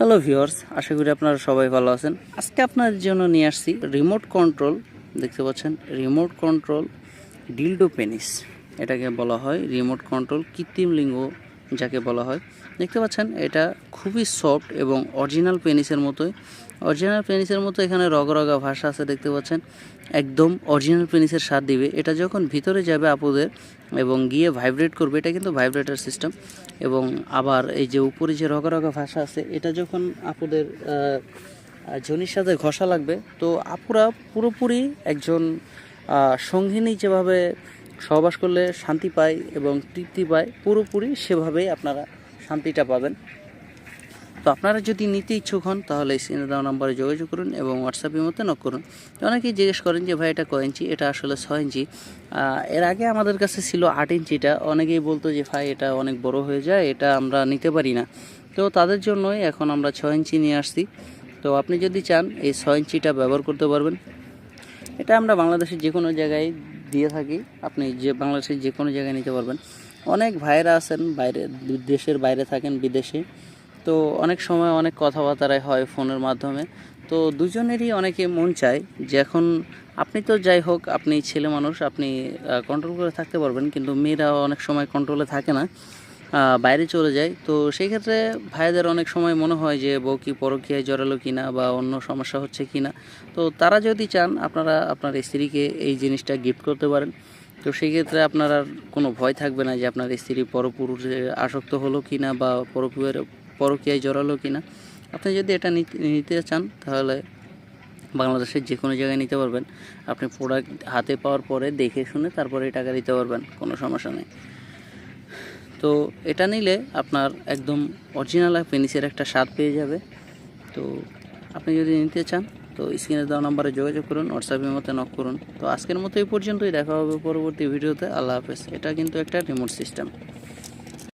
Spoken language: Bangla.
হ্যালো ভিউয়ার্স, আশা করি আপনারা সবাই ভালো আছেন। আজকে আপনাদের জন্য নিয়ে আসছি রিমোট কন্ট্রোল। দেখতে পাচ্ছেন রিমোট কন্ট্রোল ডিলডো পেনিস, এটাকে বলা হয় রিমোট কন্ট্রোল কৃত্রিম লিঙ্গ যাকে বলা হয়। দেখতে পাচ্ছেন এটা খুবই সফট এবং অরিজিনাল পেনিসের মতো এখানে রগরগা ভাষা আছে। দেখতে পাচ্ছেন একদম অরিজিনাল পেনিসের স্বাদ দিবে। এটা যখন ভিতরে যাবে আপুদের এবং গিয়ে ভাইব্রেট করবে, এটা কিন্তু ভাইব্রেটর সিস্টেম। এবং আবার এই যে উপরে যে রগরগা ভাষা আছে, এটা যখন আপুদের জনির সাথে ঘষা লাগবে, তো আপুরা পুরোপুরি একজন সঙ্গিনী যেভাবে সহবাস করলে শান্তি পায় এবং তৃপ্তি পায়, পুরোপুরি সেভাবেই আপনারা শান্তিটা পাবেন। তো আপনারা যদি নিতে ইচ্ছুক হন তাহলে স্ক্রিনে দেওয়া নাম্বারে যোগাযোগ করুন এবং হোয়াটসঅ্যাপের মধ্যে নক করুন। অনেকেই জিজ্ঞেস করেন যে ভাই এটা কয় ইঞ্চি, এটা আসলে 6 ইঞ্চি। এর আগে আমাদের কাছে ছিল 8 ইঞ্চিটা। অনেকেই বলতো যে ভাই এটা অনেক বড় হয়ে যায়, এটা আমরা নিতে পারি না। তো তাদের জন্যই এখন আমরা 6 ইঞ্চি নিয়ে আসছি। তো আপনি যদি চান এই 6 ইঞ্চিটা ব্যবহার করতে পারবেন। এটা আমরা বাংলাদেশের যে কোনো জায়গায় দিয়ে থাকি, আপনি বাংলাদেশের যে কোনো জায়গায় নিতে পারবেন। অনেক ভাইরা আছেন বাইরে, দেশের বাইরে থাকেন, বিদেশে। তো অনেক সময় অনেক কথাবার্তাই হয় ফোনের মাধ্যমে। তো দুজনেরই অনেকে মন চায় যে এখন আপনি তো যাই হোক, আপনি ছেলে মানুষ, আপনি কন্ট্রোল করে থাকতে পারবেন, কিন্তু মেয়েরা অনেক সময় কন্ট্রোলে থাকে না, বাইরে চলে যায়। তো সেই ক্ষেত্রে ভাইদের অনেক সময় মনে হয় যে বউ কি পরকীয়ায় জড়ালো কিনা বা অন্য সমস্যা হচ্ছে কিনা। তো তারা যদি চান আপনারা আপনার স্ত্রীকে এই জিনিসটা গিফট করতে পারেন। তো সেই ক্ষেত্রে আপনার আর কোনো ভয় থাকবে না যে আপনার স্ত্রী পরপুরুষে আসক্ত হলো কিনা বা পরকীয়ায় জড়ালো কিনা। আপনি যদি এটা নিতে চান তাহলে বাংলাদেশের যে কোনো জায়গায় নিতে পারবেন। আপনি প্রোডাক্ট হাতে পাওয়ার পরে দেখে শুনে তারপরে টাকা দিতে পারবেন, কোনো সমস্যা নেই। তো এটা নিলে আপনার একদম অরিজিনাল পেনিসের একটা স্বাদ পেয়ে যাবে। তো আপনি যদি নিতে চান তো স্ক্রিনে দেওয়া নাম্বারে যোগাযোগ করুন, হোয়াটসঅ্যাপের মতো নক করুন। তো আজকের মতো এই পর্যন্তই, দেখা হবে পরবর্তী ভিডিওতে। আল্লাহ হাফেজ। এটা কিন্তু একটা রিমোট সিস্টেম।